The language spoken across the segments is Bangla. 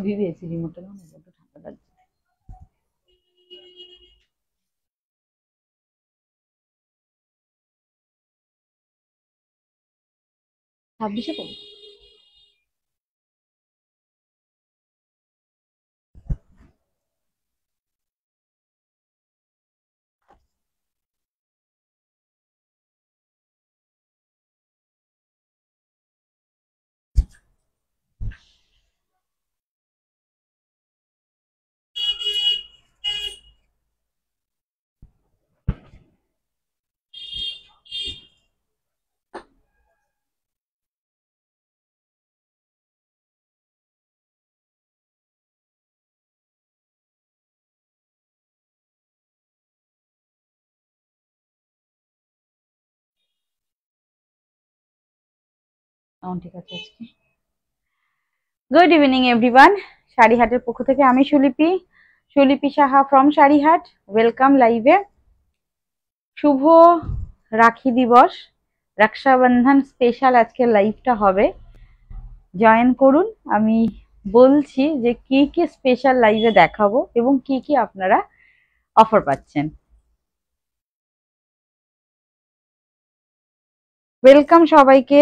দিদি এসি রিমোটটা নাও না, একটু ঠান্ডা লাগছে। 26-এ করবো। এখন ঠিক আছে আজকে। গুড ইভিনিং এভরিওয়ান, শাড়িহাটের পক্ষ থেকে আমি সুলিপি সাহা ফ্রম শাড়িহাট। ওয়েলকাম লাইভে। শুভ রাখি দিবস, রক্ষাবন্ধন স্পেশাল আজকে লাইভটা হবে, জয়েন করুন। আমি বলছি যে কি কি স্পেশাল লাইভে দেখাবো এবং কি কি আপনারা অফার পাচ্ছেন। ওয়েলকাম সবাইকে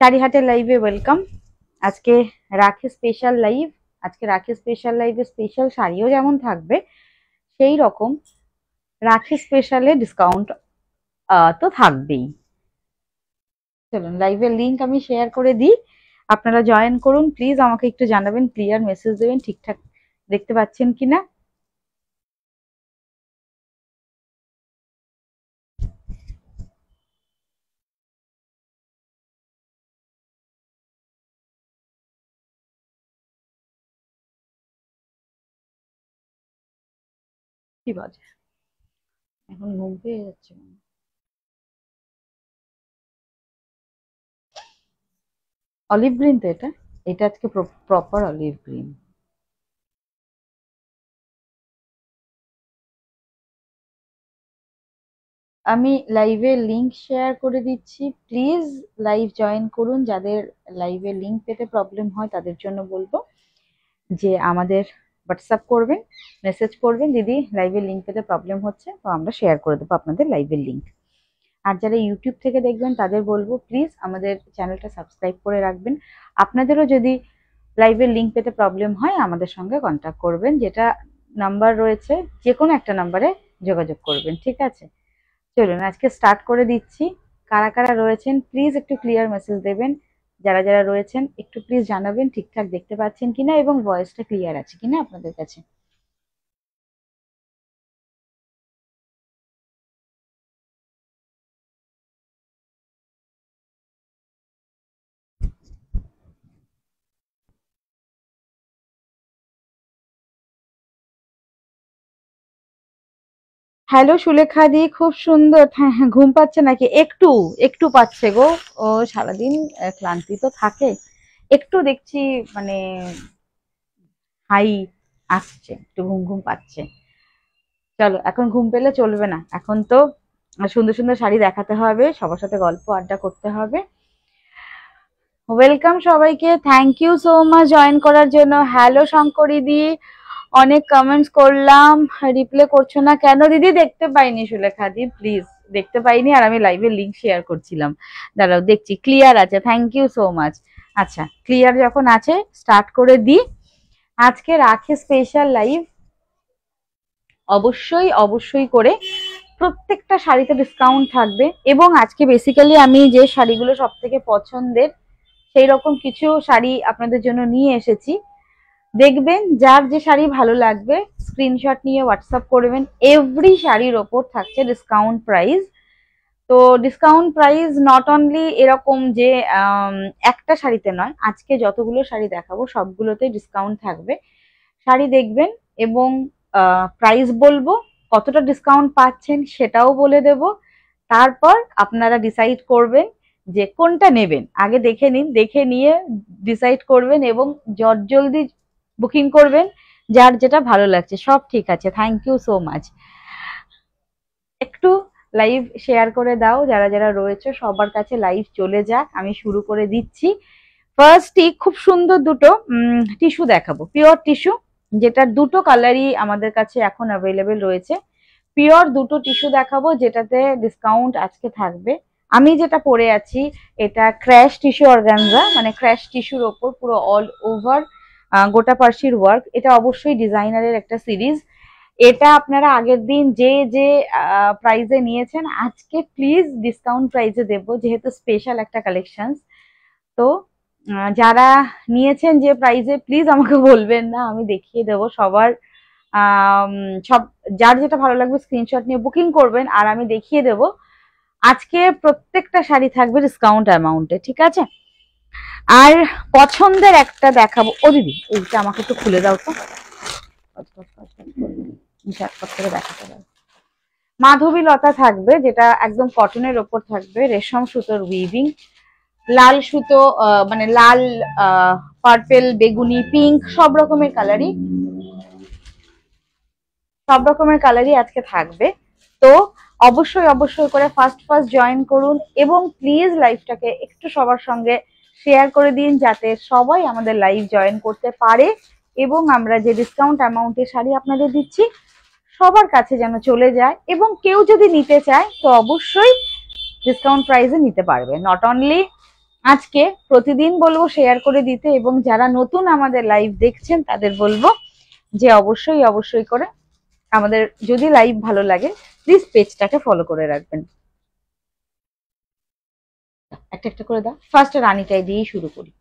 শাড়িহাটের লাইভে, ওয়েলকাম। আজকে রাখি স্পেশাল লাইভ, আজকে রাখি স্পেশাল লাইভে স্পেশাল শাড়িও যেমন থাকবে, সেই রকম রাখি স্পেশালে ডিসকাউন্ট তো থাকবেই। চলুন লাইভের লিংক আমি শেয়ার করে দিই, আপনারা জয়েন করুন। প্লিজ আমাকে একটু জানাবেন, ক্লিয়ার মেসেজ দেবেন ঠিকঠাক দেখতে পাচ্ছেন কিনা। কি বাজে, এখন ঘুম পেয়ে যাচ্ছে। অলিভ গ্রিন তো এটা, এটা আজকে প্রপার অলিভ গ্রিন। আমি লাইভে লিংক শেয়ার করে দিচ্ছি, প্লিজ লাইভ জয়েন করুন। যাদের লাইভে লিংক পেতে প্রবলেম হয় তাদের জন্য বলবো যে আমাদের হোয়াটসঅ্যাপ করবেন, মেসেজ করবেন, দিদি লাইভের লিংক পেতে প্রবলেম হচ্ছে, তো আমরা শেয়ার করে দেবো আপনাদের লাইভের লিংক। আর যারা ইউটিউব থেকে দেখবেন তাদের বলবো প্লিজ আমাদের চ্যানেলটা সাবস্ক্রাইব করে রাখবেন। আপনাদেরও যদি লাইভের লিংক পেতে প্রবলেম হয় আমাদের সঙ্গে কন্ট্যাক্ট করবেন, যেটা নাম্বার রয়েছে যে কোনো একটা নাম্বারে যোগাযোগ করবেন, ঠিক আছে। চলুন আজকে স্টার্ট করে দিচ্ছি। কারা কারা রয়েছেন প্লিজ একটু ক্লিয়ার মেসেজ দেবেন, যারা যারা রয়েছেন একটু প্লিজ জানাবেন ঠিকঠাক দেখতে পাচ্ছেন কিনা এবং ভয়েসটা ক্লিয়ার আছে কিনা আপনাদের কাছে। হ্যালো সুলেখা দি, খুব সুন্দর। হ্যাঁ হ্যাঁ, ঘুম পাচ্ছে নাকি? একটু একটু পাচ্ছে গো। ও সারাদিন ক্লান্তি তো থাকে, একটু দেখছি মানে হাই আসছে, একটু ঘুম ঘুম পাচ্ছে। চলো এখন ঘুম পেলে চলবে না, এখন তো সুন্দর সুন্দর শাড়ি দেখাতে হবে, সবার সাথে গল্প আড্ডা করতে হবে। ওয়েলকাম সবাইকে, thank you so much join করার জন্য। হ্যালো শঙ্করী দি, অনেক কমেন্টস করলাম, রিপ্লে করছো না কেন? দিদি দেখতে পাইনি সুলেখা দি, প্লিজ দেখতে পাইনি, আর আমি লাইভের লিংক শেয়ার করছিলাম। দাঁড়াও দেখছি, ক্লিয়ার আছে, থ্যাংক ইউ সো মাচ। আচ্ছা ক্লিয়ার যখন আছে স্টার্ট করে দিই। আজকে রাখি স্পেশাল লাইভ, অবশ্যই অবশ্যই করে প্রত্যেকটা শাড়িতে ডিসকাউন্ট থাকবে। এবং আজকে বেসিক্যালি আমি যে শাড়িগুলো সব থেকে পছন্দের সেই রকম কিছু শাড়ি আপনাদের জন্য নিয়ে এসেছি। দেখবেন যার যে শাড়ি ভালো লাগবে স্ক্রিনশট নিয়ে হোয়াটসঅ্যাপ করবেন। এভরি শাড়ির ওপর থাকছে ডিসকাউন্ট প্রাইস। তো ডিসকাউন্ট প্রাইস নট অনলি এরকম যে একটা শাড়িতে নয়, আজকে যতগুলো শাড়ি দেখাবো সবগুলোতেই ডিসকাউন্ট থাকবে। শাড়ি দেখবেন এবং প্রাইস বলবো, কতটা ডিসকাউন্ট পাচ্ছেন সেটাও বলে দেব। তারপর আপনারা ডিসাইড করবেন যে কোনটা নেবেন। আগে দেখে নিন, দেখে নিয়ে ডিসাইড করবেন এবং জলদি বুকিং করবেন, যার যেটা ভালো লাগছে। সব ঠিক আছে, থ্যাংক ইউ সো মাচ। একটু লাইভ শেয়ার করে দাও, যারা যারা রয়েছে সবার কাছে লাইভ চলে যাক। আমি শুরু করে দিচ্ছি। ফার্স্টই খুব সুন্দর দুটো টিস্যু দেখাবো, পিওর টিস্যু, যেটার দুটো কালারই আমাদের কাছে এখন অ্যাভেলেবেল রয়েছে। পিওর দুটো টিস্যু দেখাবো যেটাতে ডিসকাউন্ট আজকে থাকবে। আমি যেটা পরে আছি এটা ক্র্যাশ টিস্যু অর্গানজা, মানে ক্র্যাশ টিস্যুর ওপর পুরো অল ওভার গোটা পার্সির ওয়ার্ক। এটা অবশ্যই ডিজাইনারের একটা সিরিজ। এটা আপনারা আগের দিন যে যে প্রাইজে নিয়েছেন আজকে প্লিজ ডিসকাউন্ট প্রাইজে দেবো, যেহেতু স্পেশাল একটা কালেকশন। তো যারা নিয়েছেন যে প্রাইজে প্লিজ আমাকে বলবেন না, আমি দেখিয়ে দেবো সবার। সব যার যেটা ভালো লাগবে স্ক্রিনশট নিয়ে বুকিং করবেন, আর আমি দেখিয়ে দেব। আজকে প্রত্যেকটা শাড়ি থাকবে ডিসকাউন্ট অ্যামাউন্টে, ঠিক আছে? আর পছন্দের একটা দেখাবো। ও দিদি এইটা আমাকে একটু খুলে দাও তো, ঝটপট করে দেখাতে পারো। মাধবী লতা থাকবে, যেটা একদম কটনের ওপর থাকবে, রেশম সুতোর উইভিং, লাল সুতো, মানে লাল, পার্পেল, বেগুনি, পিঙ্ক, সব রকমের কালারই আজকে থাকবে। তো অবশ্যই অবশ্যই করে ফার্স্ট জয়েন করুন, এবং প্লিজ লাইভটাকে একটু সবার সঙ্গে শেয়ার করে দিন, যাতে সবাই আমাদের লাইভ জয়েন করতে পারে, এবং আমরা যে ডিসকাউন্ট অ্যামাউন্টে শাড়ি আপনাদের দিচ্ছি সবার কাছে যেন চলে যায়। এবং কেউ যদি নিতে চায় তো অবশ্যই ডিসকাউন্ট প্রাইসে নিতে পারবে। নট অনলি আজকে, প্রতিদিন বলবো শেয়ার করে দিতে, এবং যারা নতুন আমাদের লাইভ দেখছেন তাদের বলবো যে অবশ্যই অবশ্যই করে আমাদের যদি লাইভ ভালো লাগে প্লিজ পেজটাকে ফলো করে রাখবেন। একটা একটা করে দাও। ফার্স্ট রানীটাই দিয়েই শুরু করি।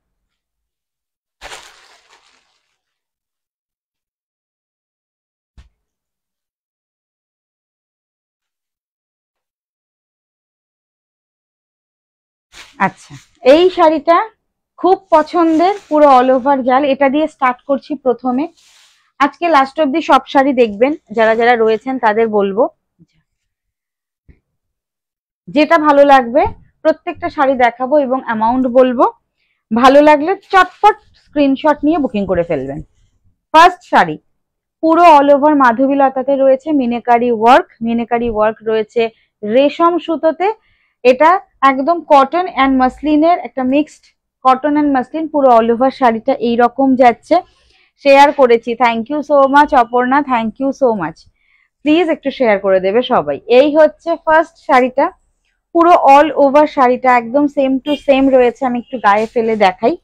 আচ্ছা, এই শাড়িটা খুব পছন্দের, পুরো অল ওভার জাল। এটা দিয়ে স্টার্ট করছি প্রথমে। আজকে লাস্ট অব্দি সব শাড়ি দেখবেন, যারা যারা রয়েছেন তাদের বলবো যেটা ভালো লাগবে প্রত্যেকটা শাড়ি দেখাবো এবং অ্যামাউন্ট বলবো। ভালো লাগলে চটপট স্ক্রিনশট নিয়ে বুকিং করে ফেলবেন। ফার্স্ট শাড়ি পুরো অল ওভার মাধবী লতাতে রয়েছে মিনেকারি ওয়ার্ক রয়েছে রেশম সুতোতে। এটা একদম কটন অ্যান্ড মাসলিনের একটা মিক্সড, কটন অ্যান্ড মাসলিন, পুরো অল ওভার শাড়িটা এইরকম যাচ্ছে। শেয়ার করেছি, thank you so much Aparna, thank you so much. Please একটু শেয়ার করে দেবে সবাই। এই হচ্ছে ফার্স্ট শাড়িটা, পুরো অল ওভার শাড়িটা একদম সেম টু সেম রয়েছে। আমি একটু গায়ে ফেলে দেখাই।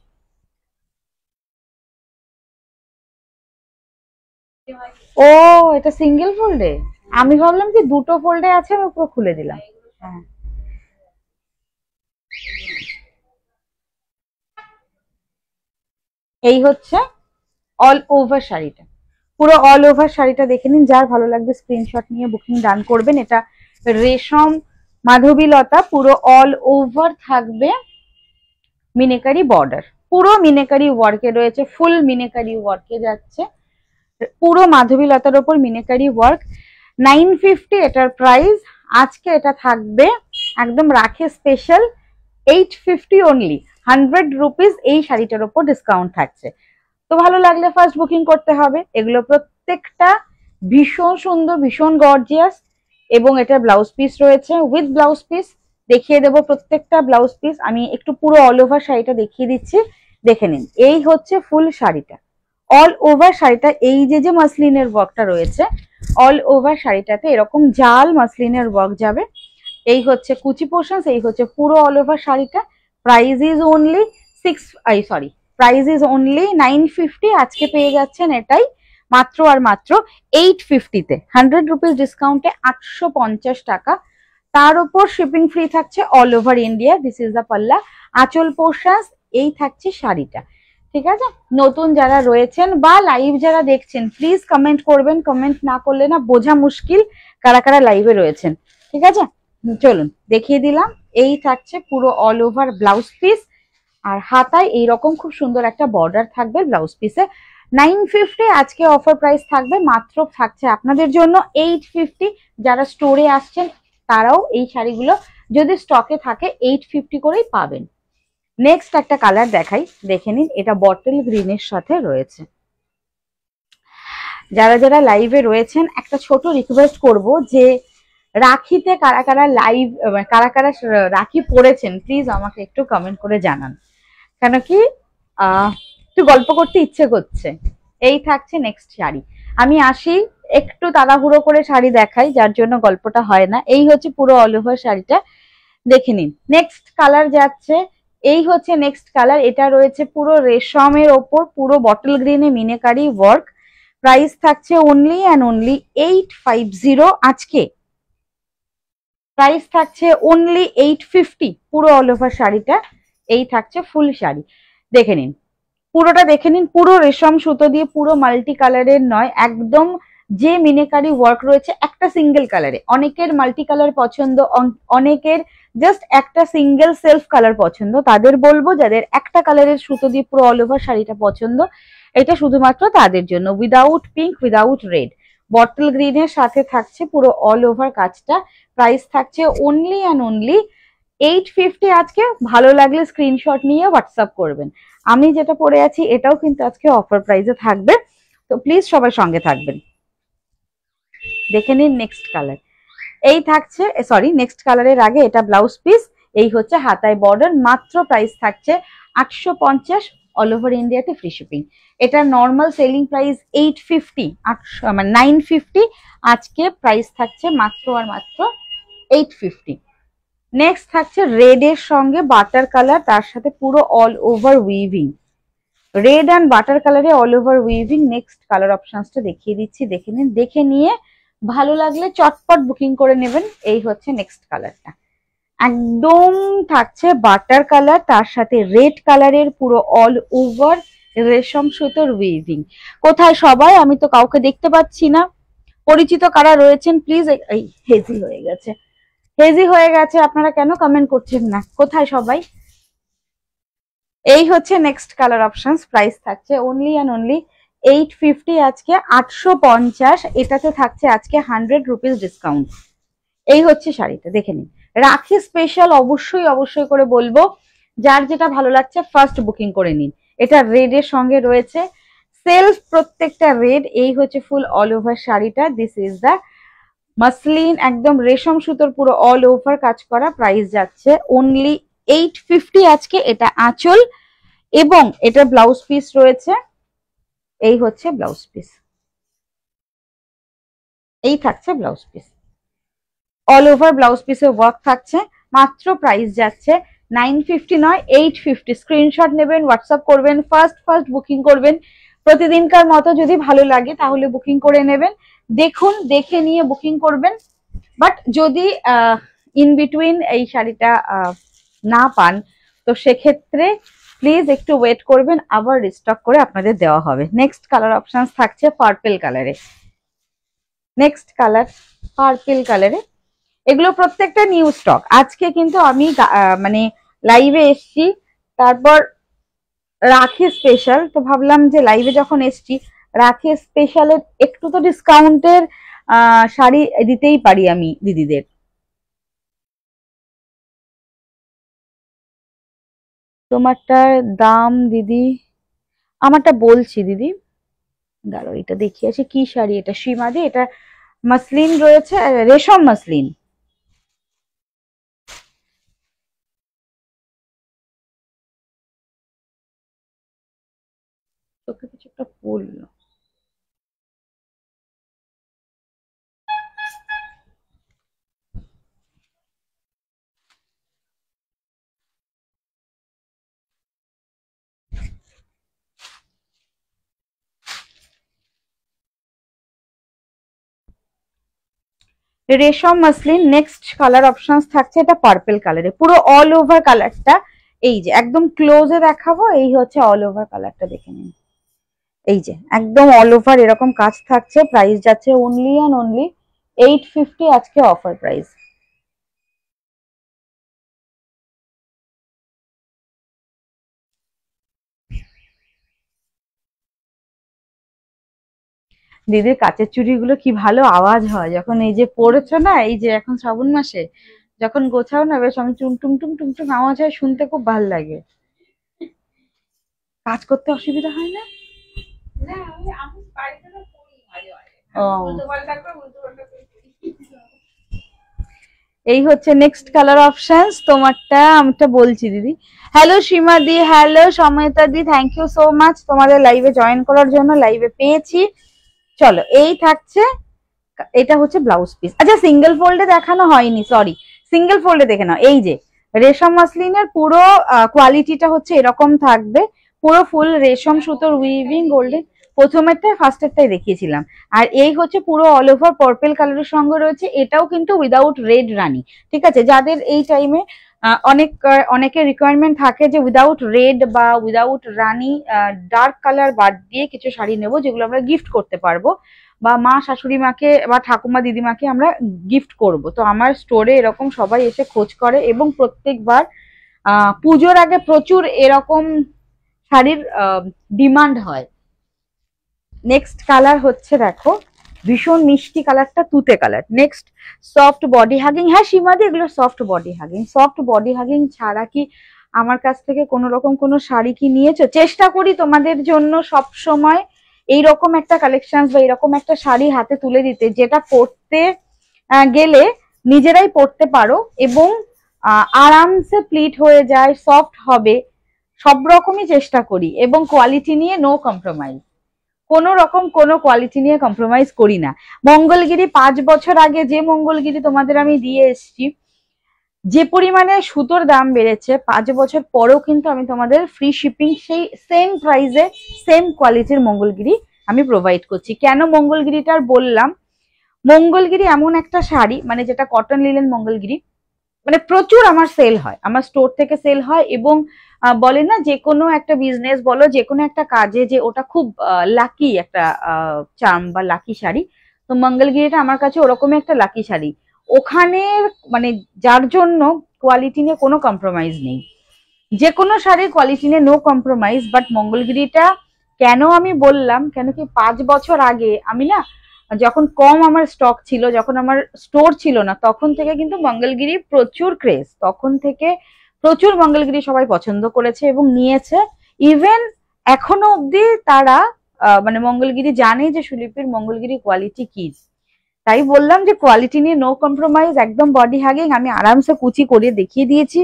ও, এটা সিঙ্গেল ফোল্ডে? আমি ভাবলাম কি দুটো ফোল্ডে আছে, আমি পুরো খুলে দিলাম। হ্যাঁ, এই হচ্ছে অল ওভার শাড়িটা, পুরো অল ওভার শাড়িটা দেখে নিন। যার ভালো লাগবে স্ক্রিনশট নিয়ে বুকিং ডান করবেন। এটা রেশম মাধবী লতা, পুরো অল ওভার থাকবে মিনেকারি বর্ডার, পুরো মিনেকারি ওয়ার্কে রয়েছে, ফুল মিনেকারি ওয়ার্কে যাচ্ছে, পুরো মাধবী লতার ওপর মিনেকারি ওয়ার্ক। 950 এটার প্রাইস। আজকে এটা থাকবে একদম রাখে স্পেশাল 850 অনলি, 100 রুপিস এই শাড়িটার ওপর ডিসকাউন্ট থাকছে। তো ভালো লাগলে ফার্স্ট বুকিং করতে হবে। এগুলো প্রত্যেকটা ভীষণ সুন্দর, ভীষণ গর্জিয়াস, এবং এটা ব্লাউজ পিস রয়েছে উইথ ব্লাউজ পিস। দেখিয়ে দেবো প্রত্যেকটা ব্লাউজ পিস। আমি একটু পুরো অল ওভার শাড়িটা দেখিয়ে দিচ্ছি, দেখে নিন। এই হচ্ছে ফুল শাড়িটা, অল ওভার শাড়িটা। এই যে মাসলিনের ওয়ার্কটা রয়েছে অল ওভার শাড়িটাতে, এরকম জাল মাসলিনের ওয়ার্ক যাবে। এই হচ্ছে কুচি পোর্শন, এই হচ্ছে পুরো অল ওভার শাড়িটা। Price is only 950। আজকে পেয়ে যাচ্ছেন এটাই মাত্র আর মাত্র 850-তে, 100 রুপিস ডিসকাউন্টে 850 টাকা। তার উপর শিপিং ফ্রি থাকছে all over India. This is the পাল্লা, আঁচল পোর্শন। এই থাকছে শাড়িটা, ঠিক আছে? নতুন যারা রয়েছেন বা লাইভ যারা দেখছেন প্লিজ কমেন্ট করবেন, কমেন্ট না করলে না বোঝা মুশকিল কারা কারা লাইভে রয়েছেন, ঠিক আছে? চলুন দেখিয়ে দিলাম। এই থাকছে পুরো অল ওভার ব্লাউজ পিস, আর হাতায় এইরকম খুব সুন্দর একটা বর্ডার থাকবে ব্লাউজ পিসে। 950 আজকে অফার প্রাইস থাকবে, মাত্র থাকছে আপনাদের জন্য 850। যারা স্টোরে আসছেন তারাও এই শাড়িগুলো যদি স্টকে থাকে 850 করেই পাবেন। নেক্সট একটা কালার দেখাই, দেখে নিন। এটা বটল গ্রিনের সাথে রয়েছে। যারা যারা লাইভে রয়েছেন একটা ছোট রিকোয়েস্ট করব যে রাখিতে কারা কারা লাইভ, কারা কারা রাখি পড়েছেন প্লিজ আমাকে একটু কমেন্ট করে জানান, কেন কি একটু গল্প করতে ইচ্ছে করছে। এই থাকছে নেক্সট শাড়ি। আমি আসি, একটু তাড়াহুড়ো করে শাড়ি দেখাই, যার জন্য গল্পটা হয় না। এই হচ্ছে পুরো অল ওভার শাড়িটা, দেখে নিন। নেক্সট কালার যাচ্ছে, এই হচ্ছে নেক্সট কালার। এটা রয়েছে পুরো রেশমের ওপর, পুরো বটল গ্রিনে মিনেকারি ওয়ার্ক। প্রাইস থাকছে অনলি অ্যান্ড অনলি 850। আজকে প্রাইস থাকছে অনলি 850 পুরো অল ওভার শাড়িটা। এই থাকছে ফুল শাড়ি, দেখে নিন পুরোটা, দেখে নিন পুরো রেশম সুতো দিয়ে, পুরো মাল্টি কালারের নয়, একদম যে মিনেকারি ওয়ার্ক রয়েছে একটা সিঙ্গেল কালারে। অনেকের মাল্টি কালার পছন্দ, অনেকের জাস্ট একটা সিঙ্গেল সেলফ কালার পছন্দ। তাদের বলবো যাদের একটা কালারের সুতো দিয়ে পুরো অল ওভার শাড়িটা পছন্দ, এটা শুধুমাত্র তাদের জন্য। Without pink, without red, bottle গ্রিনের সাথে থাকছে পুরো অল ওভার কাজটা। প্রাইস থাকছে অনলি অ্যান্ড অনলি 850। আজকে ভালো লাগলে স্ক্রিনশট নিয়ে হোয়াটসঅ্যাপ করবেন। আমি যেটা পরে আছি এটাও কিন্তু আজকে অফার প্রাইসে থাকবে, তো প্লিজ সবাই সঙ্গে থাকবেন। দেখে নিন নেক্সট কালার। এই থাকছে, সরি নেক্সট কালারের আগে এটা ব্লাউজ পিস। এই হচ্ছে হাতায় বর্ডার, মাত্র প্রাইস থাকছে 850, অল ওভার ইন্ডিয়াতে ফ্রি শিপিং। এটা নর্মাল সেলিং প্রাইস 850, 950। আজকে প্রাইস থাকছে মাত্র আর মাত্র 850। নেক্সট থাকছে রেড এর সঙ্গে বাটার কালার, তার সাথে পুরো all over weaving, red and butter কালারে all over weaving. Next colour অপশনসটা দেখিয়ে দিচ্ছি, দেখে নিন। দেখে নিয়ে ভালো লাগলে চটপট বুকিং করে নেবেন। এই হচ্ছে নেক্সট কালারটা, একদম থাকছে বাটার কালার, তার সাথে রেড কালারের পুরো অল ওভার রেশম সুতোর উইভিং। কোথায় সবাই? আমি তো কাউকে দেখতে পাচ্ছি না। পরিচিত কারা রয়েছেন প্লিজ। এই হেজি হয়ে গেছে, হেজি হয়ে গেছে, আপনারা কেন কমেন্ট করছেন না? কোথায় সবাই? এই হচ্ছে নেক্সট কালার অপশনস। প্রাইস থাকছে অনলি অ্যান্ড অনলি 850, আজকে 850। এটাতে থাকছে আজকে 100 রুপিস ডিসকাউন্ট। এই হচ্ছে শাড়িটা, দেখে নিন। রাখি স্পেশাল অবশ্যই অবশ্যই করে বলবো, যার যেটা ভালো লাগছে ফার্স্ট বুকিং করে নিন। এটা রেড এর সঙ্গে রয়েছে, সেলফ প্রত্যেকটা রেড। এই হচ্ছে ফুল অল ওভার শাড়িটা। দিস ইজ দ্য মাসলিন, একদম রেশম সুতোর পুরো অল ওভার কাজ করা। প্রাইস যাচ্ছে অনলি 850 আজকে। এটা আঁচল এবং এটা ব্লাউজ পিস রয়েছে। এই হচ্ছে ব্লাউজ পিস, এই থাকছে blouse piece, all over blouse পিসে ওয়ার্ক থাকছে। মাত্র প্রাইস যাচ্ছে 950 নয় 850। স্ক্রিনশট নেবেন, হোয়াটসঅ্যাপ করবেন, ফার্স্ট বুকিং করবেন। প্রতিদিনকার মতো যদি ভালো লাগে তাহলে বুকিং করে নেবেন। দেখুন, দেখে নিয়ে বুকিং করবেন। বাট যদি ইন বিটুইন এই শাড়িটা না পান, তো সেক্ষেত্রে প্লিজ একটু ওয়েট করবেন, আবার রিস্টক করে আপনাদের দেওয়া হবে। নেক্সট কালার অপশন থাকছে পার্পেল কালারে। নেক্সট কালার পার্পেল কালারে, এগুলো প্রত্যেকটা নিউ স্টক। আজকে কিন্তু আমি মানে লাইভে এসছি, তারপর রাখি স্পেশাল, তো ভাবলাম যে লাইভে যখন এসছি রাখি স্পেশালের একটু তো ডিসকাউন্টের শাড়ি দিতেই পারি আমি দিদিদের। তোমারটার দাম দিদি, আমারটা বলছি দিদি, দাঁড়াও এটা দেখিয়ে আসি। কি শাড়ি এটা? সীমাদি, এটা মাসলিন রয়েছে, রেশম মাসলিন। চোখে কিছু একটা পড়লো। রেশম মাসলিন। নেক্সট কালার অপশন থাকছে এটা পার্পেল কালারে, পুরো অল ওভার কালারটা। এই যে একদম ক্লোজে দেখাবো, এই হচ্ছে অল ওভার কালারটা, দেখে নিন। এই যে একদম অল ওভার এরকম কাজ থাকছে। প্রাইস যাচ্ছে অনলি অ্যান্ড অনলি 850 আজকে অফার প্রাইস। দিদির কাচের চুড়িগুলো কি ভালো আওয়াজ হয় যখন এই যে পড়েছো না, এই যে এখন শ্রাবণ মাসে যখন গোছাও না, বেশ আমি টুমটুম টুম টুমটুম আওয়াজ হয়, শুনতে খুব ভালো লাগে। কাজ করতে অসুবিধা হয় না? ও এই হচ্ছে নেক্সট কালার অপশনস। তোমারটা আমরা বলছি দিদি। হ্যালো সীমা দি, হ্যালো সময়তা দি, থ্যাংক ইউ সো মাচ তোমাদের লাইভে জয়েন করার জন্য। লাইভে পেয়েছি। চলো এই থাকছে, এটা হচ্ছে ব্লাউজ পিস। আচ্ছা সিঙ্গেল ফোল্ডে দেখানো হয়নি, সরি, সিঙ্গেল ফোল্ডে দেখে নাও। এই যে রেশম মাসলিনের পুরো কোয়ালিটিটা হচ্ছে এরকম থাকবে, পুরো ফুল রেশম সুতোর উইভিং গোল্ডেন। প্রথমেরটাই ফার্স্টেরটাই দেখিয়েছিলাম। আর এই হচ্ছে পুরো অল ওভার পার্পল কালারের সঙ্গে রয়েছে, এটাও কিন্তু উইদাউট রেড রানী। ঠিক আছে, যাদের এই টাইমে অনেকের রিকোয়ারমেন্ট থাকে যে উইদাউট রেড বা উইদাউট রানী, ডার্ক কালার বাদ দিয়ে কিছু শাড়ি নেবো যেগুলো আমরা গিফট করতে পারবো, বা মা শাশুড়ি মাকে বা ঠাকুমা দিদিমাকে আমরা গিফট করব। তো আমার স্টোরে এরকম সবাই এসে খোঁজ করে এবং প্রত্যেকবার পুজোর আগে প্রচুর এরকম শাড়ির ডিমান্ড হয়। নেক্সট কালার হচ্ছে দেখো ভীষণ মিষ্টি কালারটা, তুতে colour. Next soft body hugging. হ্যাঁ সীমাদি, এগুলো soft body hugging. Soft body hugging ছাড়া কি আমার কাছ থেকে কোনো রকম কোনো শাড়ি কি নিয়েছো? চেষ্টা করি তোমাদের জন্য সব সময় এইরকম একটা কালেকশন বা এরকম একটা শাড়ি হাতে তুলে দিতে, যেটা পরতে গেলে নিজেরাই পরতে পারো এবং আরামসে প্লিট হয়ে যায়, সফট হবে। সব রকমই চেষ্টা করি এবং কোয়ালিটি নিয়ে নো কম্প্রোমাইজ, কোনো রকম কোনো কোয়ালিটি নিয়ে কম্প্রোমাইজ করি না। মঙ্গলগিরি 5 বছর আগে যে মঙ্গলগিরি তোমাদের আমি দিয়ে এসেছি, যে পরিমাণে সুতোর দাম বেড়েছে, 5 বছর পরেও কিন্তু আমি তোমাদের ফ্রি শিপিং সেই সেম প্রাইসে সেম কোয়ালিটির মঙ্গলগিরি আমি প্রোভাইড করছি। কেন মঙ্গলগিরিটার বললাম, মঙ্গলগিরি এমন একটা শাড়ি মানে যেটা কটন লিলেন মঙ্গলগিরি, মানে প্রচুর আমার সেল হয়, আমার স্টোর থেকে সেল হয়। এবং বলে না যে কোনো একটা বিজনেস বলো, যে কোনো একটা কাজে যে ওটা খুব লাকি একটা চার্ম বা লাকি শাড়ি, তো মঙ্গলগিরিটা আমার কাছে ওরকমই একটা লাকি শাড়ি। ওখানে মানে যার জন্য কোয়ালিটি নিয়ে কোনো কম্প্রোমাইজ নেই, যে কোনো শাড়ির কোয়ালিটি নিয়ে নো কম্প্রোমাইজ। বাট মঙ্গলগিরিটা কেন আমি বললাম, কেন কি 5 বছর আগে আমি না, যখন কম আমার স্টক ছিল, যখন আমার স্টোর ছিল না, তখন থেকে কিন্তু মঙ্গলগিরি প্রচুর ক্রেজ, তখন থেকে প্রচুর মঙ্গলগিরি সবাই পছন্দ করেছে এবং নিয়েছে। ইভেন এখনো অব্দি তারা মানে মঙ্গলগিরি জানে যে সুলিপির মঙ্গলগিরি কোয়ালিটি কি। তাই বললাম যে কোয়ালিটি নিয়ে নো কম্প্রোমাইজ, একদম বডি হাগিং। আমি আরামসে কুচি করে দেখিয়ে দিয়েছি।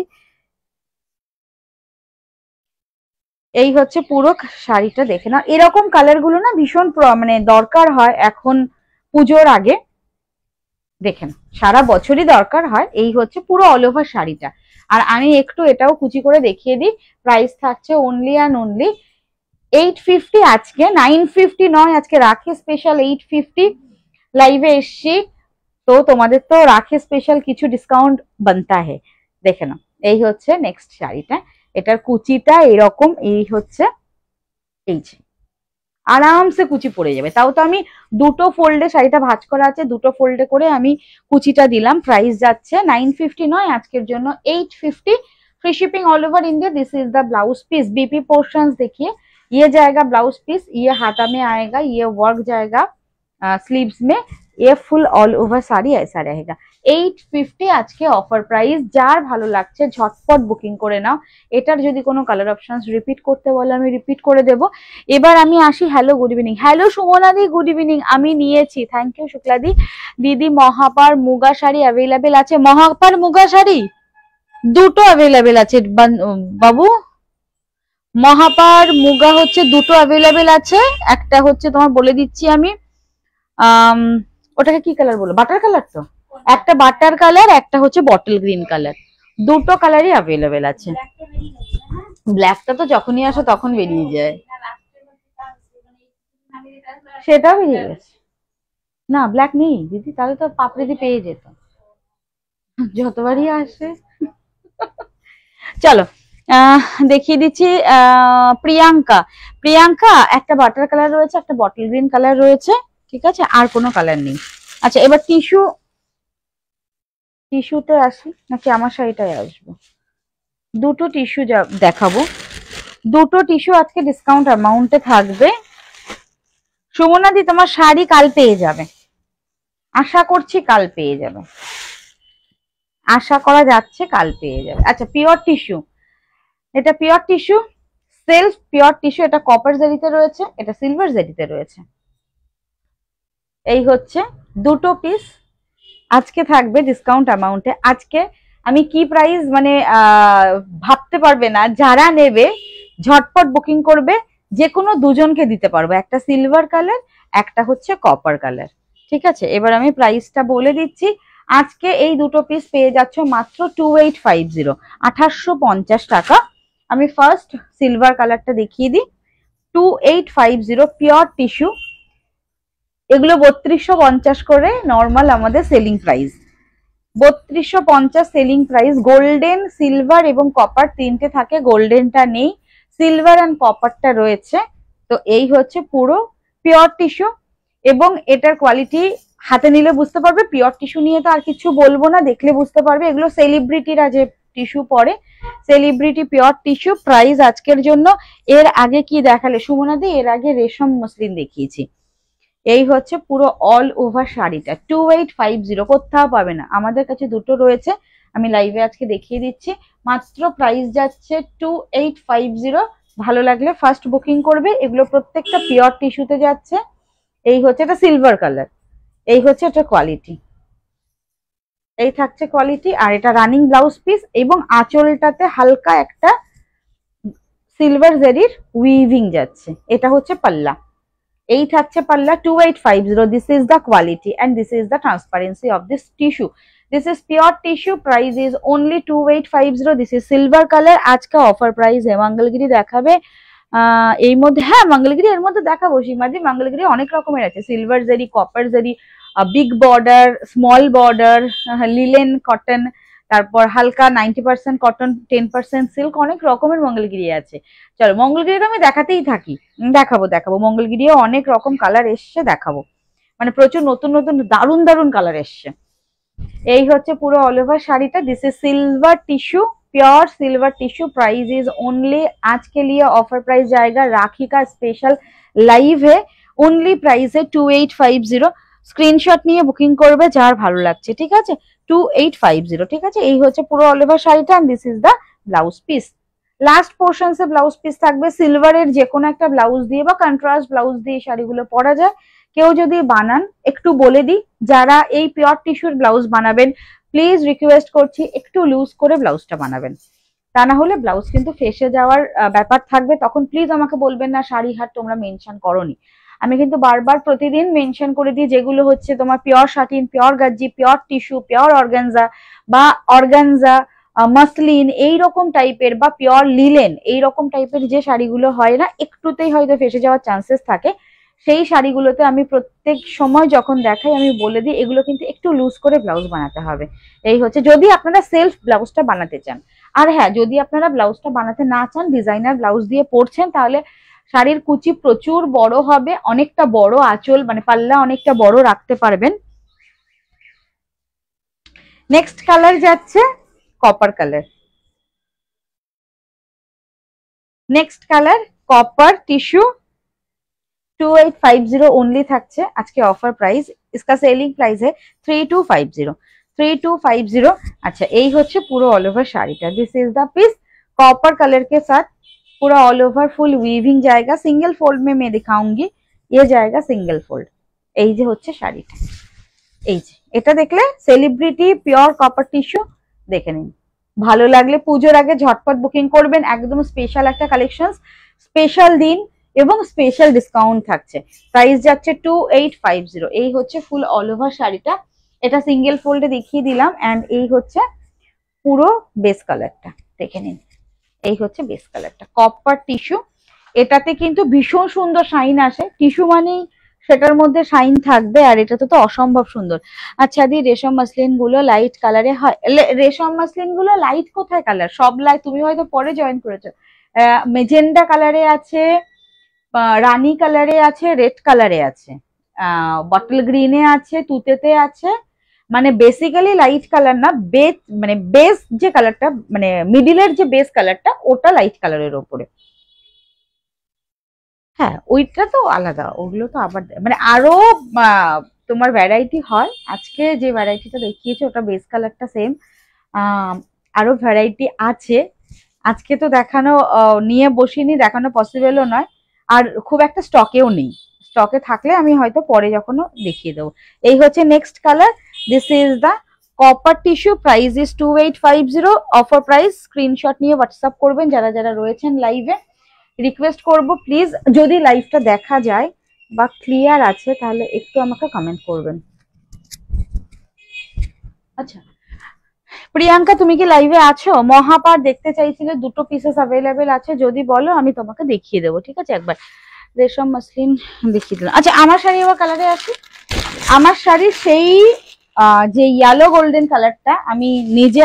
এই হচ্ছে পুরো শাড়িটা, দেখে না এরকম কালার গুলো না ভীষণ মানে দরকার হয় এখন পুজোর আগে। দেখেন সারা বছরই দরকার হয়। এই হচ্ছে পুরো অল ওভার শাড়িটা। আর আমি একটু এটাও কুচি করে দেখিয়ে দিই। প্রাইস থাকছে অনলি অ্যান্ড অনলি 850। আজকে 950 নয়, আজকে রাখে স্পেশাল 850। লাইভে এসছি তো তোমাদের তো রাখে স্পেশাল কিছু ডিসকাউন্ট বানতা হে। দেখে নাও এই হচ্ছে নেক্সট শাড়িটা, এটার কুচিটা এরকম, এই হচ্ছে এই যে আরামসে কুচি পড়ে যাবে। তাও তো আমি দুটো ফোল্ডে শাড়িটা ভাঁজ করা আছে, দুটো ফোল্ডে করে আমি কুচিটা দিলাম। প্রাইস যাচ্ছে 950 নয়, আজকের জন্য 850। Free shipping all over India. This is the blouse piece. बीपी पोर्शंस देखिए, ये जाएगा ब्लाउज पीस, ये हाथा में आएगा, ये वर्क जाएगा स्लीव्स में, ये फुल ऑल ओवर साड़ी ऐसा रहेगा। 850 আজকে অফার প্রাইস। যার ভালো লাগছে ঝটপট বুকিং করে নাও। এটার যদি কোনো কালার অপশনস রিপিট করতে বলে আমি রিপিট করে দেব। এবার আমি আসি। Hello good evening. হ্যালো সুমনাদি গুড ইভিনিং। আমি নিয়েছি, থ্যাংক ইউ শুক্লাদি। দিদি মহাপার মুগা শাড়ি অ্যাভেলেবেল আছে? মহাপার মুগা শাড়ি দুটো অ্যাভেলেবেল আছে বাবু। মহাপার মুগা হচ্ছে দুটো অ্যাভেলেবেল আছে। একটা হচ্ছে তোমার বলে দিচ্ছি আমি, ওটাকে কি কালার বলো, বাটার কালার তো, একটা বাটার কালার, একটা হচ্ছে বটল গ্রিন কালার, দুটো কালারই অ্যাভেলেবেল আছে। ব্ল্যাকটা তো যখনই আসো তখন বেরিয়ে যায়, সেটাও বেরিয়ে গেছে। না ব্ল্যাক নেই দিদি, তাহলে তো পাপড়িদি পেয়ে যেত যতবারই আসে। চলো দেখিয়ে দিচ্ছি। প্রিয়াঙ্কা, প্রিয়াঙ্কা একটা বাটার কালার রয়েছে, একটা বটল গ্রিন কালার রয়েছে, ঠিক আছে, আর কোনো কালার নেই। আচ্ছা এবার টিস্যুতে আসি নাকি আমার শাড়িটাই আসবো? দুটো টিস্যু দেখাবো। দুটো টিস্যু আজকে ডিসকাউন্ট অ্যামাউন্টে থাকবে। সুমনাদি তোমার শাড়ি কাল পেয়ে যাবে, আশা করছি কাল পেয়ে যাবে, আশা করা যাচ্ছে কাল পেয়ে যাবে। আচ্ছা পিওর টিস্যু, এটা pure tissue, self pure tissue. এটা কপার জারিতে রয়েছে, এটা সিলভার জারিতে রয়েছে। এই হচ্ছে দুটো পিস, আজকে থাকবে ডিসকাউন্ট অ্যামাউন্টে। আজকে আমি কি প্রাইস মানে ভাবতে পারবে না, যারা নেবে ঝটপট বুকিং করবে, যে কোনো দুজনকে দিতে পারবো, একটা সিলভার কালার একটা হচ্ছে কপার কালার। ঠিক আছে, এবার আমি প্রাইসটা বলে দিচ্ছি। আজকে এই দুটো পিস পেয়ে যাচ্ছ মাত্র 2850, 2850 টাকা। আমি ফার্স্ট সিলভার কালারটা দেখিয়ে দিই, 2850 পিওর টিস্যু। এগুলো 3250 করে নর্মাল আমাদের selling price, 3250 selling price. Golden, silver এবং কপার তিনটে থাকে, গোল্ডেনটা নেই, সিলভার অ্যান্ড কপারটা রয়েছে। তো এই হচ্ছে পুরো পিওর টিস্যু, এবং এটার কোয়ালিটি হাতে নিলে বুঝতে পারবে। পিওর টিস্যু নিয়ে তো আর কিছু বলবো না, দেখলে বুঝতে পারবে। এগুলো সেলিব্রিটিরা যে টিস্যু পরে, সেলিব্রিটি পিওর টিস্যু। প্রাইস আজকের জন্য, এর আগে কি দেখালে সুমনাদি? এর আগে রেশম মসলিন দেখিয়েছি। এই হচ্ছে পুরো অল ওভার শাড়িটা 2850, কোথাও পাবে না, আমাদের কাছে দুটো রয়েছে, আমি লাইভে আজকে দেখিয়ে দিচ্ছি। মাত্র প্রাইস যাচ্ছে 2850। ভালো লাগলে ফার্স্ট বুকিং করবে। এগুলো প্রত্যেকটা পিওর টিস্যুতে যাচ্ছে। এই হচ্ছে এটা সিলভার কালার, এই হচ্ছে এটা কোয়ালিটি, এই থাকছে কোয়ালিটি। আর এটা রানিং ব্লাউজ পিস, এবং আঁচলটাতে হালকা একটা সিলভার জেরির উইভিং যাচ্ছে। এটা হচ্ছে পাল্লা, এই থাকছে পাল্লা 2850। This is the quality and this is the transparency of this tissue. This is pure tissue, price is only 2850। This is silver colour. আজকে অফার প্রাইস মঙ্গলগিরি দেখাবে এই মধ্যে, হ্যাঁ মঙ্গলগিরি এর মধ্যে দেখাবো সীমাদি। মঙ্গলগিরি অনেক রকমের আছে, silver Jerry, copper Jerry, big border, small border, linen cotton, তারপর হালকা 90% কটন, 10% সিল্ক, অনেক রকমের মঙ্গলগিরি আছে। চলো মঙ্গলগিরি তো আমি দেখাতেই থাকি, দেখাবো মঙ্গলগিরিও অনেক রকম কালার এসছে, দেখাবো। মানে প্রচুর নতুন নতুন দারুণ দারুণ কালার এসছে। এই হচ্ছে পুরো অল ওভার শাড়িটা। This is silver tissue, pure silver tissue. Price is only, आज के लिए ऑफर प्राइस जाएगा, राखी का स्पेशल लाइव है, ओनली प्राइस है 2850। স্ক্রিনশট নিয়ে বুকিং করবে যার ভালো লাগছে, ঠিক আছে? 2850, ঠিক আছে? এই হচ্ছে পুরো অল ওভার শাড়িটা, and this is the blouse piece. Last পোর্শনসে ব্লাউজ পিস থাকবে সিলভারের, যে কোনো একটা ব্লাউজ দিয়ে বা কন্ট্রাস্ট ব্লাউজ দিয়ে শাড়িগুলো পরা যায়। কেউ যদি বানান, একটু বলে দিই, যারা এই পিওর টিস্যুর ব্লাউজ বানাবেন প্লিজ রিকোয়েস্ট করছি একটু লুজ করে ব্লাউজটা বানাবেন, তা না হলে ব্লাউজ কিন্তু ফেসে যাওয়ার ব্যাপার থাকবে। তখন প্লিজ আমাকে বলবেন না শাড়ি হাট তোমরা মেনশন করোনি। আমি কিন্তু বারবার প্রতিদিন মেনশন করে দিই, যেগুলো হচ্ছে তোমার pure satin, pure gajji, pure tissue, pure organza বা অর্গানজা মাসলিন এইরকম টাইপের, বা পিওর লিলেন এইরকম টাইপের যে শাড়িগুলো হয় না, একটুতেই হয়তো ফেসে যাওয়ার চান্সেস থাকে, সেই শাড়িগুলোতে আমি প্রত্যেক সময় যখন দেখাই আমি বলে দিই এগুলো কিন্তু একটু লুজ করে ব্লাউজ বানাতে হবে। এই হচ্ছে, যদি আপনারা সেলফ ব্লাউজটা বানাতে চান। আর হ্যাঁ, যদি আপনারা ব্লাউজটা বানাতে না চান, ডিজাইনার ব্লাউজ দিয়ে পরছেন, তাহলে শাড়ির কুচি প্রচুর বড় হবে, অনেকটা বড় আঁচল মানে পাল্লা অনেকটা বড় রাখতে পারবেন। নেক্সট কালার যাচ্ছে copper colour. Next colour copper tissue 2850 only থাকছে আজকে অফার প্রাইস। इसका सेलिंग प्राइस है 3250, 3250। अच्छा, এই হচ্ছে পুরো অল ওভার শাড়িটা। This is the piece copper colour के साथ, पूरा ऑल ओवर फुल वीविंग जाएगा। सिंगल फोल्ड में मैं दिखाऊंगी, ये जाएगा सिंगल फोल्ड। এই যে হচ্ছে শাড়িটা, এই যে এটা দেখলে সেলিব্রিটি পিওর কপার টিস্যু, দেখে নিন। ভালো লাগলে পুজোর আগে ঝটপট বুকিং করবেন, একদম স্পেশাল একটা কালেকশন, স্পেশাল দিন এবং স্পেশাল ডিসকাউন্ট থাকছে। প্রাইস যাচ্ছে 2850। এই হচ্ছে ফুল অল ওভার শাড়িটা, এটা সিঙ্গেল ফোল্ডে দেখিয়ে দিলাম। এন্ড এই হচ্ছে পুরো বেস কালারটা, দেখে নিন। এই হচ্ছে বেস কালারটা কপার টিস্যু, এটাতে কিন্তু ভীষণ সুন্দর শাইন আসে। টিস্যু মানেই সেটার মধ্যে শাইন থাকবে, আর এটা তো অসম্ভব সুন্দর। আচ্ছা দি, রেশম মাসলিন গুলো লাইট কালারে হয়? রেশম মাসলিন গুলো লাইট কোথায় কালার? সব লাইট, তুমি হয়তো পরে জয়েন করেছো। মেজেন্ডা কালারে আছে, রানী কালারে আছে, রেড কালারে আছে, বটল গ্রিনে আছে, তুতেতে আছে। মানে বেসিক্যালি লাইট কালার না, বেস মানে বেস যে কালারটা, মানে মিডিলের যে বেস কালারটা, ওটা লাইট কালারের ওপরে। হ্যাঁ, ওইটা তো আলাদা, ওগুলো তো আবার মানে আরো তোমার ভ্যারাইটি হয়। আজকে যে ভ্যারাইটিটা দেখিয়েছে ওটা বেস কালারটা সেম, আরো ভ্যারাইটি আছে। আজকে তো দেখানো নিয়ে বসিনি, দেখানো পসিবলও নয়, আর খুব একটা স্টকেও নেই। স্টকে থাকলে আমি হয়তো পরে যখনও দেখিয়ে দেবো। এই হচ্ছে next colour, this is the copper tissue, price is 2850, offer price. Screenshot নিয়ে হোয়াটসঅ্যাপ করবেন যারা যারা রয়েছেন লাইভে। রিকোয়েস্ট করব প্লিজ, যদি লাইভটা দেখা যায় বা ক্লিয়ার আছে তাহলে একটু আমাকে কমেন্ট করবেন। আচ্ছা প্রিয়াঙ্কা, তুমি কি লাইভে আছো? মহাপার দেখতে চাইছিলে, দুটো পিসেস অ্যাভেলেবেল আছে, যদি বলো আমি তোমাকে দেখিয়ে দেবো, ঠিক আছে? একবার রেশম মসলিন দেখিয়ে দিলাম। আচ্ছা আমার শাড়ি আবার কালারে আসি। আমার শাড়ি সেই যে ইয়েলো গোল্ডেন কালারটা আমি নিজে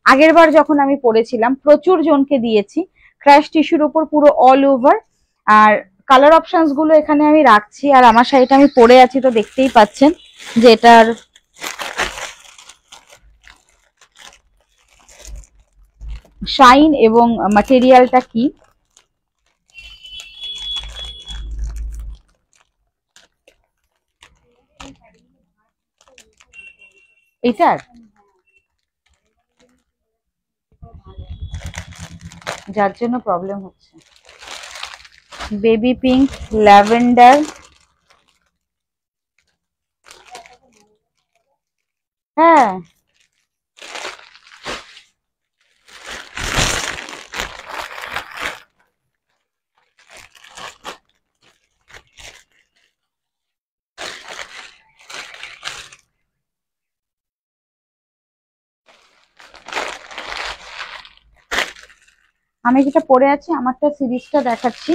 আগের বার যখন আমি পরেছিলাম প্রচুর জনকে দিয়েছি, ক্র্যাশ টিস্যুর উপর পুরো অল ওভার। আর কালার অপশনস গুলো এখানে আমি রাখছি। আর আমার শাড়িটা আমি পরে আছি তো দেখতেই পাচ্ছেন যে এটার শাইন এবং ম্যাটেরিয়ালটা কি। এটার যার জন্য প্রবলেম হচ্ছে, বেবি পিঙ্ক, ল্যাভেন্ডার, হ্যাঁ আমি যেটা পরে আছি আমারটা সিরিজটা দেখাচ্ছি,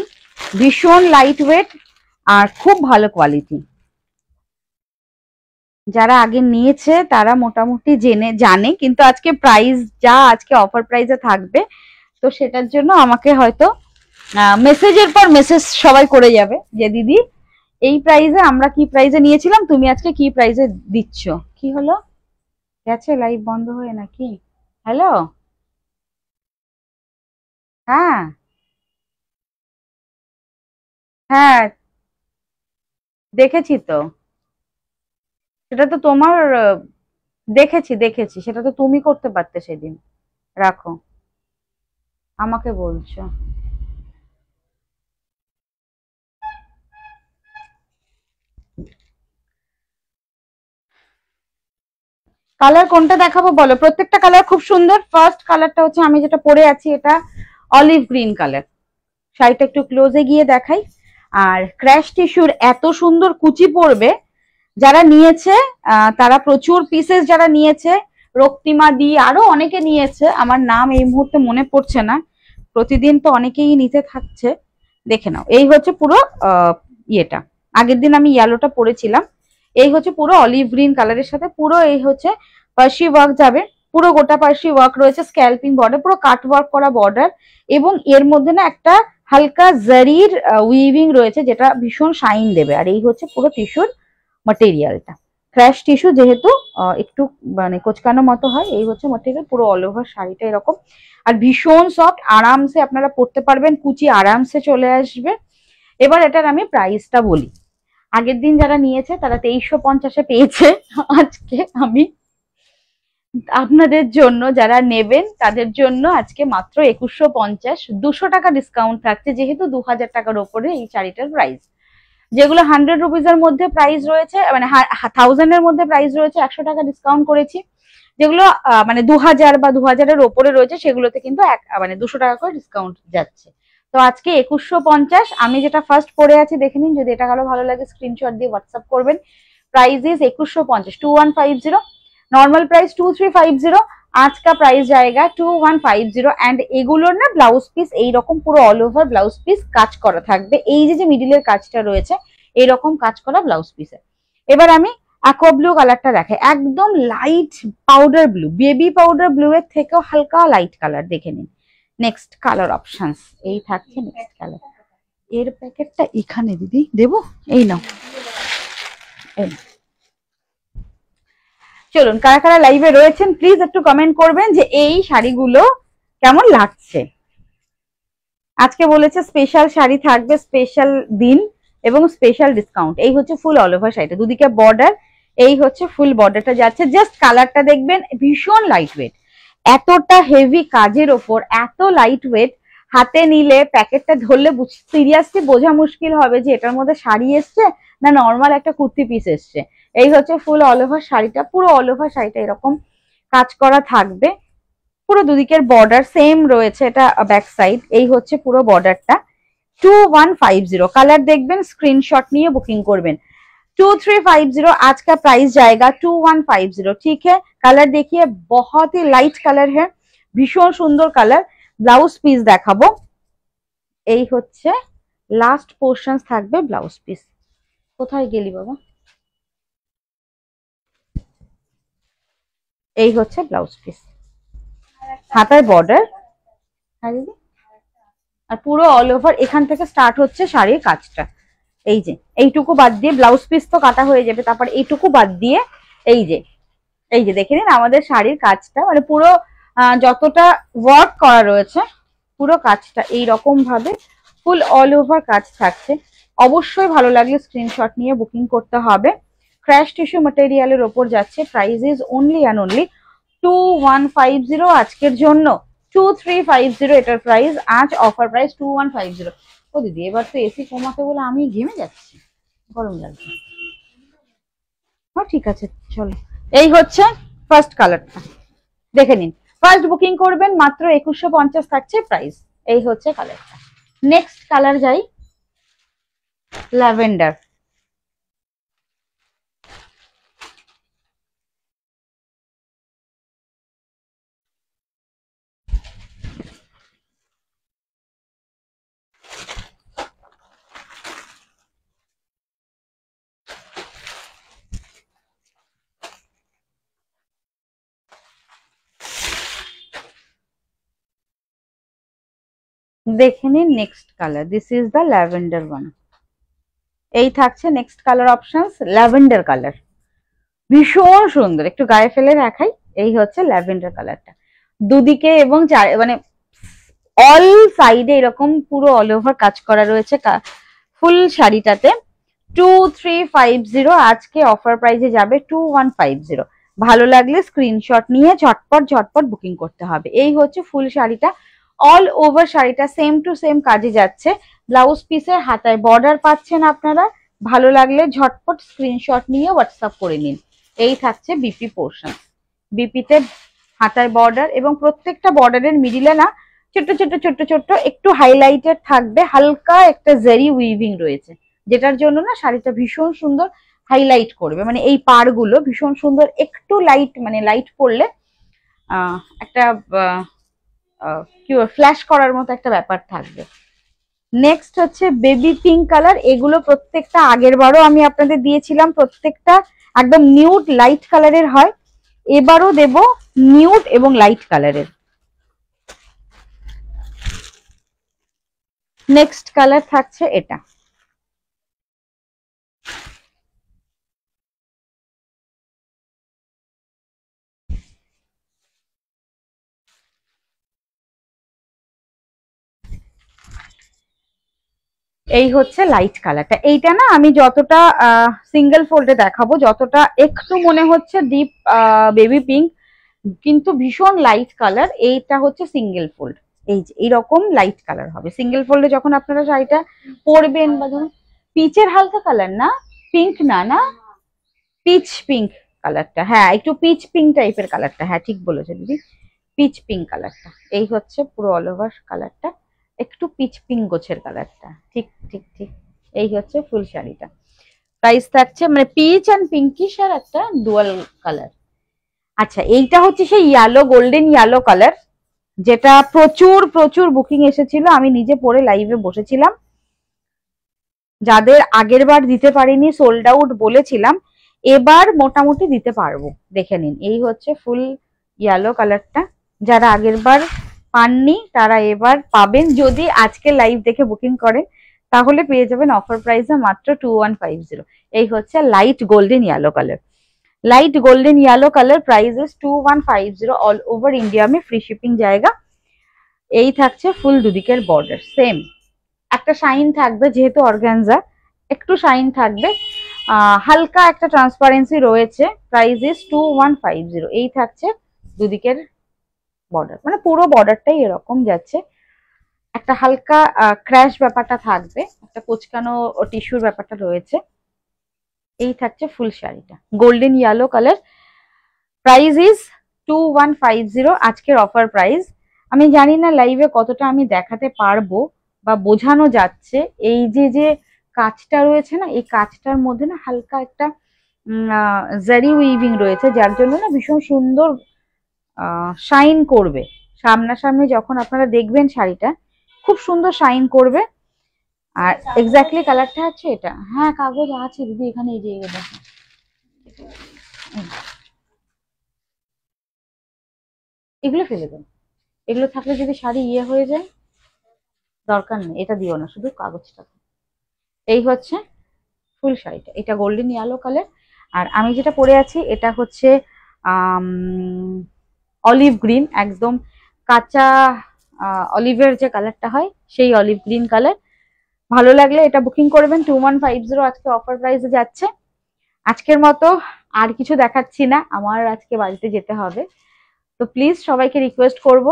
ভীষণ লাইট ওয়েট আর খুব ভালো কোয়ালিটি। যারা আগে নিয়েছে তারা মোটামুটি জানে, কিন্তু আজকে প্রাইস যা আজকে অফার প্রাইসে থাকবে, তো সেটার জন্য আমাকে হয়তো মেসেজের পর মেসেজ সবাই করে যাবে যে দিদি এই প্রাইসে আমরা কি প্রাইসে নিয়েছিলাম, তুমি আজকে কি প্রাইসে দিচ্ছ। কি হলো, গেছে লাইভ বন্ধ হয়ে নাকি? হ্যালো, হ্যাঁ হ্যাঁ দেখেছি তো, সেটা তো তোমার দেখেছি দেখেছি, সেটা তো তুমি করতে পারতে সেদিন। রাখো, আমাকে বলছো। কালার কোনটা দেখাবো বলো? প্রত্যেকটা কালার খুব সুন্দর। ফার্স্ট কালারটা হচ্ছে আমি যেটা পরে আছি, এটা অলিভ গ্রিন কালার। শাড়িটা একটু ক্লোজে গিয়ে দেখাই। আর ক্র্যাশ টিস্যুর এত সুন্দর কুচি পড়বে, যারা নিয়েছে তারা প্রচুর পিসেস যারা নিয়েছে, রক্তিমা দি আরো অনেকে নিয়েছে, আমার নাম এই মুহূর্তে মনে পড়ছে না, প্রতিদিন তো অনেকেই নিতে থাকছে। দেখে নাও, এই হচ্ছে পুরো ইয়েটা। আগের দিন আমি ইয়েলোটা পরেছিলাম, এই হচ্ছে পুরো অলিভ গ্রিন কালারের সাথে পুরো এই হচ্ছে পার্সি ওয়ার্ক যাবে, পুরো গোটা পার্সি ওয়ার্ক রয়েছে, স্ক্যাল্পিং বর্ডার, পুরো কাট ওয়ার্ক করা বর্ডার, এবং এর মধ্যে না একটা হালকা জারির উইভিং রয়েছে যেটা ভীষণ শাইন দেবে। আর এই হচ্ছে পুরো টিস্যুর ম্যাটেরিয়ালটা, ক্র্যাশ টিস্যু যেহেতু একটু মানে কোচকানো মতো হয়, এই হচ্ছে ম্যাটেরিয়াল। পুরো অল ওভার শাড়িটা এরকম, আর ভীষণ সফট, আরামসে আপনারা পরতে পারবেন, কুচি আরামসে চলে আসবে। এবার এটার আমি প্রাইসটা বলি। আগের দিন যারা নিয়েছে তারা 2350-এ পেয়েছে, আজকে আমি আপনাদের জন্য যারা নেবেন তাদের জন্য আজকে মাত্র 2150, 200 টাকা ডিসকাউন্ট থাকছে, যেহেতু 2000 টাকার ওপরে এই শাড়িটার প্রাইস। যেগুলো 100 রুপিসের মধ্যে প্রাইস রয়েছে, মানে 1000 এর মধ্যে প্রাইস রয়েছে, 100 টাকা ডিসকাউন্ট করেছি। যেগুলো মানে 2000 বা 2000-এর ওপরে রয়েছে সেগুলোতে কিন্তু মানে 200 টাকা করে ডিসকাউন্ট যাচ্ছে। তো আজকে 2150, আমি যেটা ফার্স্ট পরে আছি দেখে নিন, যদি এটা কারো ভালো লাগে স্ক্রিনশট দিয়ে হোয়াটসঅ্যাপ করবেন। প্রাইস ইজ 2150, 2150, নর্মাল প্রাইস 2350, आज का प्राइस जाएगा 2150। এন্ড এগুলোর না ব্লাউজ পিস এইরকম পুরো অল ওভার ব্লাউজ পিস কাজ করা থাকবে, এই যে মিডিলের কাজটা রয়েছে এইরকম কাজ করা ব্লাউজ পিসে। এবার আমি অ্যাকোয়া ব্লু কালারটা দেখাই, একদম light powder blue, baby powder blue এর থেকেও হালকা লাইট কালার, দেখে নিন। নেক্সট কালার অপশনস এই থাকছে, নেক্সট কালার। এর প্যাকেটটা এখানে দিদি দেবো, এই নাও। চলুন, কারা কারা লাইভে রয়েছেন প্লিজ একটু কমেন্ট করবেন যে এই শাড়িগুলো কেমন লাগছে। আজকে বলেছে স্পেশাল শাড়ি থাকবে, স্পেশাল দিন এবং স্পেশাল ডিসকাউন্ট। এই হচ্ছে ফুল অল ওভার শাড়িটা, দুদিকে বর্ডার, এই হচ্ছে ফুল বর্ডারটা যাচ্ছে। জাস্ট কালারটা দেখবেন, ভীষণ লাইট ওয়েট, এতটা হেভি কাজের ওপর এত লাইট ওয়েট, হাতে নিলে প্যাকেটটা ধরলে সিরিয়াসলি বোঝা মুশকিল হবে যে এটার মধ্যে শাড়ি এসছে না নর্মাল একটা কুর্তি পিস এসছে। এই হচ্ছে ফুল অল ওভার শাড়িটা, পুরো অল ওভার শাড়িটা এরকম কাজ করা থাকবে, পুরো দুদিকের বর্ডার সেম রয়েছে, এটা ব্যাক সাইড। এই হচ্ছে পুরো বর্ডারটা। 2150 কালার দেখবেন, স্ক্রিনশট নিয়ে বুকিং করবেন। 2350 आज का प्राइस जाएगा 2150। ठीक है, कलर देखिए बहुत ही लाइट कलर है, भीषण सुंदर कलर। ब्लाउज पिस দেখাবো, এই হচ্ছে লাস্ট পোরশনস থাকবে ব্লাউজ পিস। কোথায় গেলি বাবা? এই হচ্ছে ব্লাউজ পিস, হাতায় বর্ডার, হ্যাঁ দিদি, আর পুরো অল ওভার এখান থেকে স্টার্ট হচ্ছে শাড়ির কাজটা। এই যে এইটুকু বাদ দিয়ে, ব্লাউজ পিস তো কাটা হয়ে যাবে, তারপর এইটুকু বাদ দিয়ে এই যে দেখে নিন আমাদের শাড়ির কাজটা, মানে পুরো যতটা ওয়ার্ক করা রয়েছে পুরো কাজটা এইরকম ভাবে ফুল অল ওভার কাজ থাকছে। অবশ্যই ভালো লাগলে স্ক্রিনশট নিয়ে বুকিং করতে হবে। ক্র্যাশ টিস্যু ম্যাটেরিয়ালের ওপর যাচ্ছে, price is only and only 2150 আজকের জন্য। 2350 এটার প্রাইস, আজ অফার প্রাইস 2150। ও দিদি এবার তো এসি কমাতে বলে আমি ঘেমে যাচ্ছি, গরম লাগছে। হ্যাঁ ঠিক আছে চলো, এই হচ্ছে ফার্স্ট কালারটা, দেখে নিন। ফার্স্ট বুকিং করবেন, মাত্র 2150 থাকছে প্রাইস। এই হচ্ছে কালারটা। নেক্সট কালার যাই, ল্যাভেন্ডার। দেখে নিন next colour, this is the lavender one. এই থাকছে next colour options, lavender colour, ভীষণ সুন্দর। একটু গায়ে ফেলে রাখাই, এই হচ্ছে ল্যাভেন্ডার কালারটা। দুদিকে এবং মানে অল সাইডে এরকম পুরো অল ওভার কাজ করা রয়েছে ফুল শাড়িটাতে। 2350 আজকে অফার প্রাইসে যাবে 2150। ভালো লাগলে স্ক্রিনশট নিয়ে ঝটপট বুকিং করতে হবে। এই হচ্ছে ফুল শাড়িটা, অল ওভার শাড়িটা সেম টু সেম কাজে যাচ্ছে। ব্লাউজ পিসের হাতায় বর্ডার পাচ্ছেন আপনারা। ভালো লাগলে ঝটপট স্ক্রিনশট নিয়ে হোয়াটসঅ্যাপ করে নিন। এই থাকছে বিপি পোর্শন, বিপিতে হাতায় বর্ডার এবং প্রত্যেকটা বর্ডারের মিডিলে না ছোট্ট একটু হাইলাইটেড থাকবে, হালকা একটা জেরি উইভিং রয়েছে, যেটার জন্য না শাড়িটা ভীষণ সুন্দর হাইলাইট করবে, মানে এই পাড়গুলো ভীষণ সুন্দর একটু লাইট, মানে লাইট পড়লে একটা কি ফ্ল্যাশ করার মতো একটা ব্যাপার থাকবে। নেক্সট হচ্ছে বেবি পিঙ্ক কালার। এগুলো প্রত্যেকটা আগের বারও আমি আপনাদের দিয়েছিলাম, প্রত্যেকটা একদম নিউড লাইট কালারের হয়, এবারও দেব নিউড এবং লাইট কালারের। নেক্সট কালার থাকছে এটা, এই হচ্ছে লাইট কালারটা। এইটা না আমি যতটা সিঙ্গেল ফোল্ডে দেখাবো, যতটা একটু মনে হচ্ছে ডিপ বেবি পিঙ্ক, কিন্তু ভীষণ লাইট কালার। এইটা হচ্ছে সিঙ্গেল ফোল্ড, এই যে এইরকম লাইট কালার হবে সিঙ্গেল ফোল্ডে যখন আপনারা শাড়িটা পরবেন। বা ধরুন পিচের হালকা কালার, না পিঙ্ক, না পিচ পিঙ্ক কালারটা, হ্যাঁ একটু পিচ পিঙ্ক টাইপের কালারটা, হ্যাঁ ঠিক বলেছে দিদি, পিচ পিঙ্ক কালারটা। এই হচ্ছে পুরো অল ওভার কালারটা, একটু পিচ পিঙ্ক গোছের কালারটা, ঠিক ঠিক ঠিক। এই হচ্ছে ফুল শাড়িটা, প্রাইস থাকছে মানে পিচ অ্যান্ড পিঙ্কিশ আর একটা ডুয়াল কালার। আচ্ছা এইটা হচ্ছে সেই ইয়েলো, গোল্ডেন ইয়েলো কালার, যেটা প্রচুর বুকিং এসেছিল, আমি নিজে পরে লাইভে বসেছিলাম। যাদের আগের বার দিতে পারিনি সোল্ড আউট বলেছিলাম, এবার মোটামুটি দিতে পারবো। দেখে নিন, এই হচ্ছে ফুল ইয়েলো কালারটা। যারা আগের বার পাননি তারা এবার পাবেন, যদি আজকে লাইভ দেখে বুকিং করেন তাহলে পেয়ে যাবেন অফার প্রাইসে মাত্র 2150। এই হচ্ছে light golden yellow colour, light golden yellow colour, price is 2150। All over India में फ्री शिपिंग जाएगा। এই থাকছে ফুল দুদিকের বর্ডার সেম, একটা শাইন থাকবে যেহেতু অর্গানজা, একটু শাইন থাকবে, হালকা একটা ট্রান্সপারেন্সি রয়েছে। Price is 2150। এই থাকছে দুদিকের বর্ডার, মানে পুরো বর্ডারটাই এরকম যাচ্ছে। একটা হালকা ক্র্যাশ ব্যাপারটা থাকবে, একটা কোচকানো টিস্যুর ব্যাপারটা রয়েছে। এই থাকছে ফুল শাড়িটা, golden yellow colour. Price is 2150 আজকের অফার প্রাইস। আমি জানি না লাইভে কতটা আমি দেখাতে পারবো বা বোঝানো যাচ্ছে। এই যে কাজটা রয়েছে না, এই কাজটার মধ্যে না হালকা একটা জারি উইভিং রয়েছে, যার জন্য না ভীষণ সুন্দর শাইন করবে। সামনাসামনি যখন আপনারা দেখবেন শাড়িটা খুব সুন্দর শাইন করবে। আর এক্স্যাক্টলি কালারটা হচ্ছে এটা। হ্যাঁ কাগজ আছে দিদি এখানে, এই যে দেখো, এগুলো ফেলে দেন, এগুলো থাকলে যদি শাড়ি ইয়ে হয়ে যায় দরকার নেই, এটা দিও না, শুধু কাগজটা। এই হচ্ছে ফুল শাড়িটা, এটা গোল্ডেন ইয়েলো কালার। আর আমি যেটা পরে আছি এটা হচ্ছে অলিভ গ্রিন, একদম কাঁচা অলিভের যে কালারটা হয় সেই অলিভ গ্রিন কালার। ভালো লাগলে এটা বুকিং করবেন। 2150 আজকে অফার প্রাইসে যাচ্ছে। আজকের মতো আর কিছু দেখাচ্ছি না, আমার আজকে বাড়িতে যেতে হবে। তো প্লিজ সবাইকে রিকোয়েস্ট করব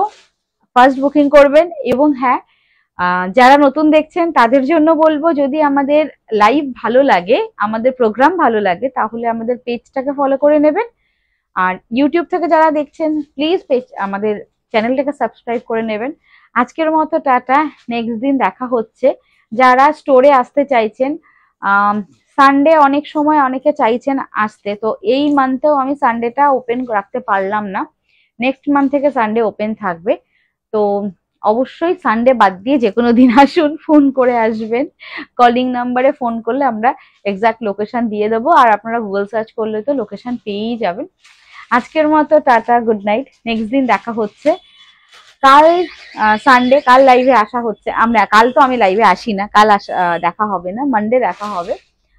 ফার্স্ট বুকিং করবেন। এবং হ্যাঁ, যারা নতুন দেখছেন তাদের জন্য বলবো, যদি আমাদের লাইভ ভালো লাগে, আমাদের প্রোগ্রাম ভালো লাগে, তাহলে আমাদের পেজটাকে ফলো করে নেবেন। আর ইউটিউব থেকে যারা দেখছেন প্লিজ আমাদের চ্যানেলটাকে সাবস্ক্রাইব করে নেবেন। আজকের মতো টাটা, নেক্সট দিন দেখা হচ্ছে। যারা স্টোরে আসতে চাইছেন, সানডে অনেক সময় অনেকে চাইছেন আসতে, তো এই মান্থেও আমি সানডেটা ওপেন রাখতে পারলাম না, নেক্সট মান্থ থেকে সানডে ওপেন থাকবে। তো অবশ্যই সানডে বাদ দিয়ে যে কোনো দিন আসুন, ফোন করে আসবেন। কলিং নাম্বারে ফোন করলে আমরা এক্সাক্ট লোকেশন দিয়ে দেবো, আর আপনারা গুগল সার্চ করলে তো লোকেশন পেয়েই যাবেন। আজকের মতো টাটা, গুড নাইট, নেক্সট দিন দেখা হচ্ছে। কাল সানডে, কাল লাইভে আসা হচ্ছে। কাল তো আমি লাইভে আসি না, কাল দেখা হবে না, মানডে দেখা হবে।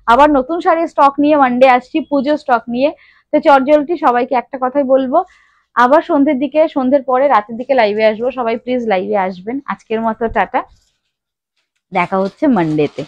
আবার নতুন শাড়ির স্টক নিয়ে মানডে আসছি, পুজো স্টক নিয়ে। তো চটজলদি সবাইকে একটা কথাই বলবো, আবার সন্ধ্যের দিকে, সন্ধ্যের পরে রাতের দিকে লাইভে আসবো। সবাই প্লিজ লাইভে আসবেন। আজকের মতো টাটা, দেখা হচ্ছে মানডেতে।